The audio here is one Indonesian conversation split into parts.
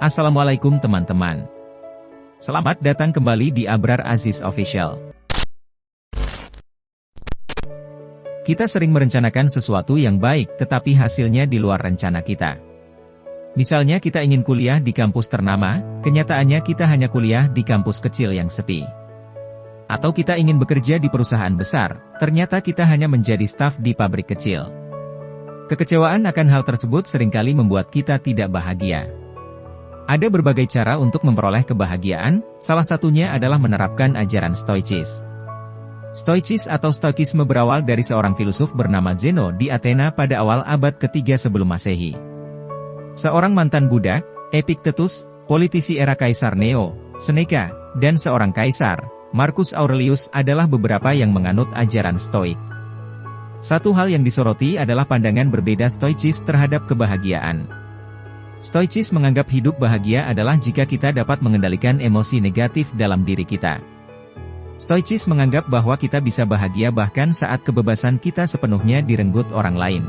Assalamualaikum teman-teman. Selamat datang kembali di Abrar Aziz Official. Kita sering merencanakan sesuatu yang baik, tetapi hasilnya di luar rencana kita. Misalnya kita ingin kuliah di kampus ternama, kenyataannya kita hanya kuliah di kampus kecil yang sepi. Atau kita ingin bekerja di perusahaan besar, ternyata kita hanya menjadi staf di pabrik kecil. Kekecewaan akan hal tersebut seringkali membuat kita tidak bahagia. Ada berbagai cara untuk memperoleh kebahagiaan, salah satunya adalah menerapkan ajaran Stoicis. Stoicis atau Stoikisme berawal dari seorang filosof bernama Zeno di Athena pada awal abad ketiga sebelum Masehi. Seorang mantan budak, Epictetus, politisi era Kaisar Nero, Seneca, dan seorang kaisar, Marcus Aurelius adalah beberapa yang menganut ajaran Stoik. Satu hal yang disoroti adalah pandangan berbeda Stoicis terhadap kebahagiaan. Stoicis menganggap hidup bahagia adalah jika kita dapat mengendalikan emosi negatif dalam diri kita. Stoicis menganggap bahwa kita bisa bahagia bahkan saat kebebasan kita sepenuhnya direnggut orang lain.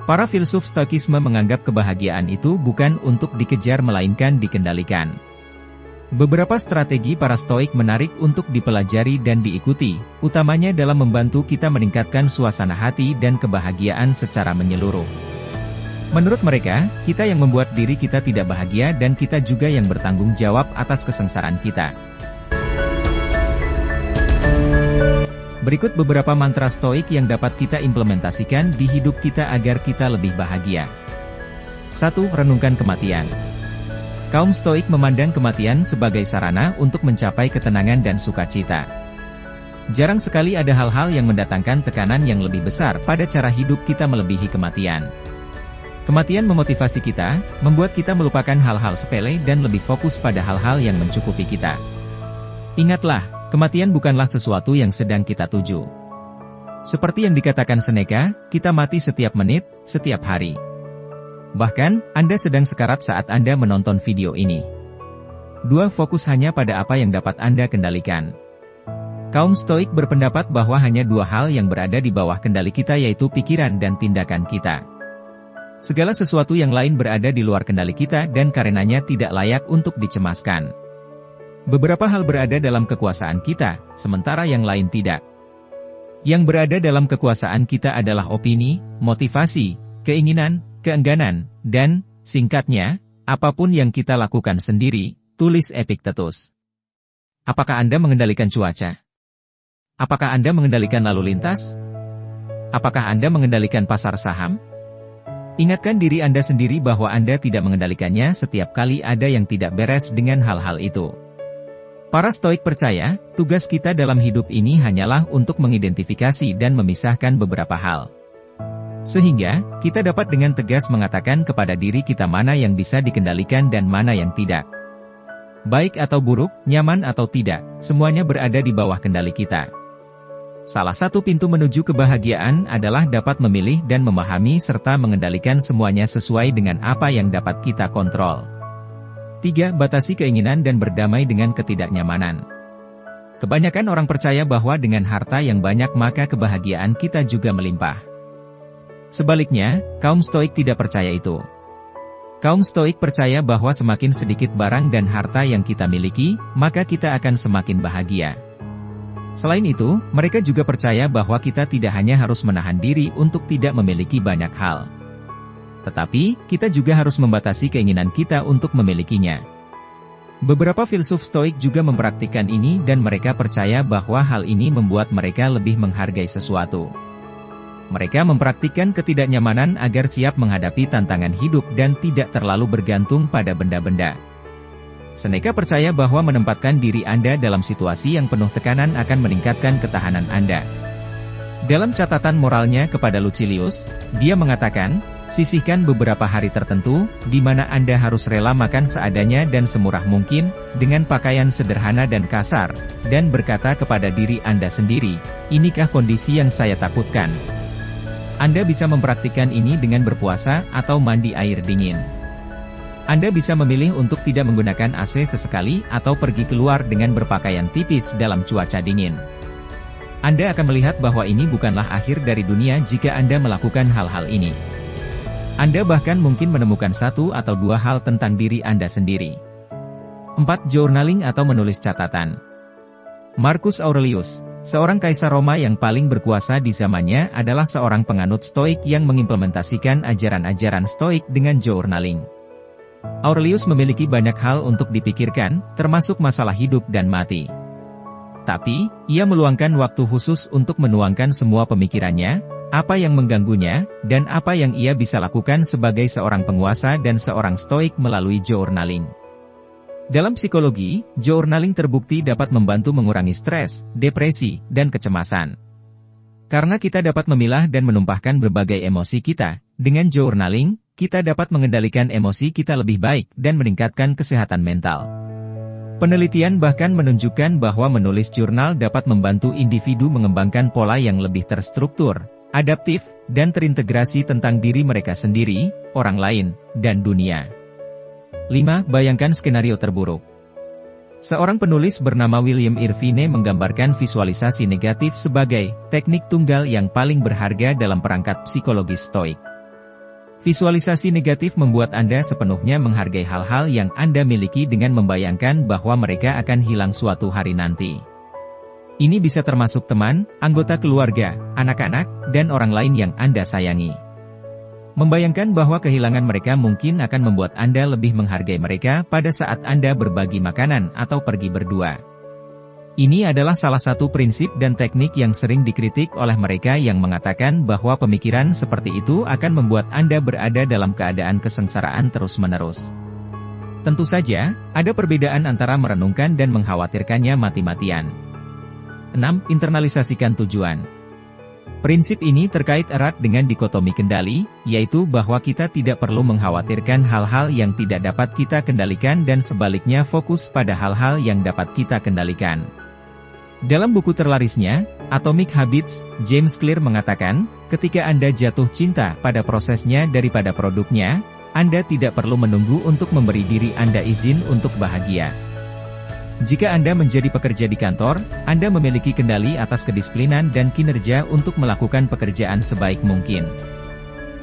Para filsuf Stoikisme menganggap kebahagiaan itu bukan untuk dikejar melainkan dikendalikan. Beberapa strategi para Stoik menarik untuk dipelajari dan diikuti, utamanya dalam membantu kita meningkatkan suasana hati dan kebahagiaan secara menyeluruh. Menurut mereka, kita yang membuat diri kita tidak bahagia dan kita juga yang bertanggung jawab atas kesengsaraan kita. Berikut beberapa mantra Stoik yang dapat kita implementasikan di hidup kita agar kita lebih bahagia. 1. Renungkan kematian. Kaum Stoik memandang kematian sebagai sarana untuk mencapai ketenangan dan sukacita. Jarang sekali ada hal-hal yang mendatangkan tekanan yang lebih besar pada cara hidup kita melebihi kematian. Kematian memotivasi kita, membuat kita melupakan hal-hal sepele dan lebih fokus pada hal-hal yang mencukupi kita. Ingatlah, kematian bukanlah sesuatu yang sedang kita tuju. Seperti yang dikatakan Seneca, kita mati setiap menit, setiap hari. Bahkan, Anda sedang sekarat saat Anda menonton video ini. 2. Fokus hanya pada apa yang dapat Anda kendalikan. Kaum Stoik berpendapat bahwa hanya dua hal yang berada di bawah kendali kita yaitu pikiran dan tindakan kita. Segala sesuatu yang lain berada di luar kendali kita dan karenanya tidak layak untuk dicemaskan. Beberapa hal berada dalam kekuasaan kita, sementara yang lain tidak. Yang berada dalam kekuasaan kita adalah opini, motivasi, keinginan, keengganan, dan, singkatnya, apapun yang kita lakukan sendiri, tulis Epictetus. Apakah Anda mengendalikan cuaca? Apakah Anda mengendalikan lalu lintas? Apakah Anda mengendalikan pasar saham? Ingatkan diri Anda sendiri bahwa Anda tidak mengendalikannya setiap kali ada yang tidak beres dengan hal-hal itu. Para Stoik percaya, tugas kita dalam hidup ini hanyalah untuk mengidentifikasi dan memisahkan beberapa hal. Sehingga, kita dapat dengan tegas mengatakan kepada diri kita mana yang bisa dikendalikan dan mana yang tidak. Baik atau buruk, nyaman atau tidak, semuanya berada di bawah kendali kita. Salah satu pintu menuju kebahagiaan adalah dapat memilih dan memahami serta mengendalikan semuanya sesuai dengan apa yang dapat kita kontrol. 3. Batasi keinginan dan berdamai dengan ketidaknyamanan. Kebanyakan orang percaya bahwa dengan harta yang banyak maka kebahagiaan kita juga melimpah. Sebaliknya, kaum Stoik tidak percaya itu. Kaum Stoik percaya bahwa semakin sedikit barang dan harta yang kita miliki, maka kita akan semakin bahagia. Selain itu, mereka juga percaya bahwa kita tidak hanya harus menahan diri untuk tidak memiliki banyak hal. Tetapi, kita juga harus membatasi keinginan kita untuk memilikinya. Beberapa filsuf Stoik juga mempraktikkan ini dan mereka percaya bahwa hal ini membuat mereka lebih menghargai sesuatu. Mereka mempraktikkan ketidaknyamanan agar siap menghadapi tantangan hidup dan tidak terlalu bergantung pada benda-benda. Seneca percaya bahwa menempatkan diri Anda dalam situasi yang penuh tekanan akan meningkatkan ketahanan Anda. Dalam catatan moralnya kepada Lucilius, dia mengatakan, sisihkan beberapa hari tertentu, di mana Anda harus rela makan seadanya dan semurah mungkin, dengan pakaian sederhana dan kasar, dan berkata kepada diri Anda sendiri, inikah kondisi yang saya takutkan? Anda bisa mempraktikkan ini dengan berpuasa atau mandi air dingin. Anda bisa memilih untuk tidak menggunakan AC sesekali atau pergi keluar dengan berpakaian tipis dalam cuaca dingin. Anda akan melihat bahwa ini bukanlah akhir dari dunia jika Anda melakukan hal-hal ini. Anda bahkan mungkin menemukan satu atau dua hal tentang diri Anda sendiri. 4. Journaling atau menulis catatan. Marcus Aurelius, seorang kaisar Roma yang paling berkuasa di zamannya, adalah seorang penganut Stoik yang mengimplementasikan ajaran-ajaran Stoik dengan journaling. Aurelius memiliki banyak hal untuk dipikirkan, termasuk masalah hidup dan mati. Tapi, ia meluangkan waktu khusus untuk menuangkan semua pemikirannya, apa yang mengganggunya, dan apa yang ia bisa lakukan sebagai seorang penguasa dan seorang Stoik melalui journaling. Dalam psikologi, journaling terbukti dapat membantu mengurangi stres, depresi, dan kecemasan. Karena kita dapat memilah dan menumpahkan berbagai emosi kita, dengan journaling, kita dapat mengendalikan emosi kita lebih baik dan meningkatkan kesehatan mental. Penelitian bahkan menunjukkan bahwa menulis jurnal dapat membantu individu mengembangkan pola yang lebih terstruktur, adaptif, dan terintegrasi tentang diri mereka sendiri, orang lain, dan dunia. 5. Bayangkan skenario terburuk. Seorang penulis bernama William Irvine menggambarkan visualisasi negatif sebagai teknik tunggal yang paling berharga dalam perangkat psikologi Stoik. Visualisasi negatif membuat Anda sepenuhnya menghargai hal-hal yang Anda miliki dengan membayangkan bahwa mereka akan hilang suatu hari nanti. Ini bisa termasuk teman, anggota keluarga, anak-anak, dan orang lain yang Anda sayangi. Membayangkan bahwa kehilangan mereka mungkin akan membuat Anda lebih menghargai mereka pada saat Anda berbagi makanan atau pergi berdua. Ini adalah salah satu prinsip dan teknik yang sering dikritik oleh mereka yang mengatakan bahwa pemikiran seperti itu akan membuat Anda berada dalam keadaan kesengsaraan terus-menerus. Tentu saja, ada perbedaan antara merenungkan dan mengkhawatirkannya mati-matian. 6. Internalisasikan tujuan. Prinsip ini terkait erat dengan dikotomi kendali, yaitu bahwa kita tidak perlu mengkhawatirkan hal-hal yang tidak dapat kita kendalikan dan sebaliknya fokus pada hal-hal yang dapat kita kendalikan. Dalam buku terlarisnya, Atomic Habits, James Clear mengatakan, ketika Anda jatuh cinta pada prosesnya daripada produknya, Anda tidak perlu menunggu untuk memberi diri Anda izin untuk bahagia. Jika Anda menjadi pekerja di kantor, Anda memiliki kendali atas kedisiplinan dan kinerja untuk melakukan pekerjaan sebaik mungkin.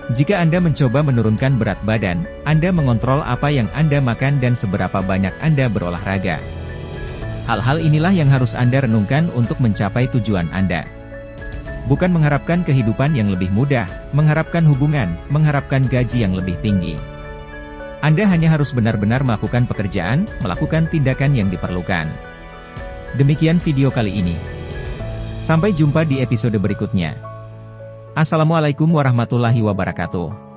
Jika Anda mencoba menurunkan berat badan, Anda mengontrol apa yang Anda makan dan seberapa banyak Anda berolahraga. Hal-hal inilah yang harus Anda renungkan untuk mencapai tujuan Anda. Bukan mengharapkan kehidupan yang lebih mudah, mengharapkan hubungan, mengharapkan gaji yang lebih tinggi. Anda hanya harus benar-benar melakukan pekerjaan, melakukan tindakan yang diperlukan. Demikian video kali ini. Sampai jumpa di episode berikutnya. Assalamualaikum warahmatullahi wabarakatuh.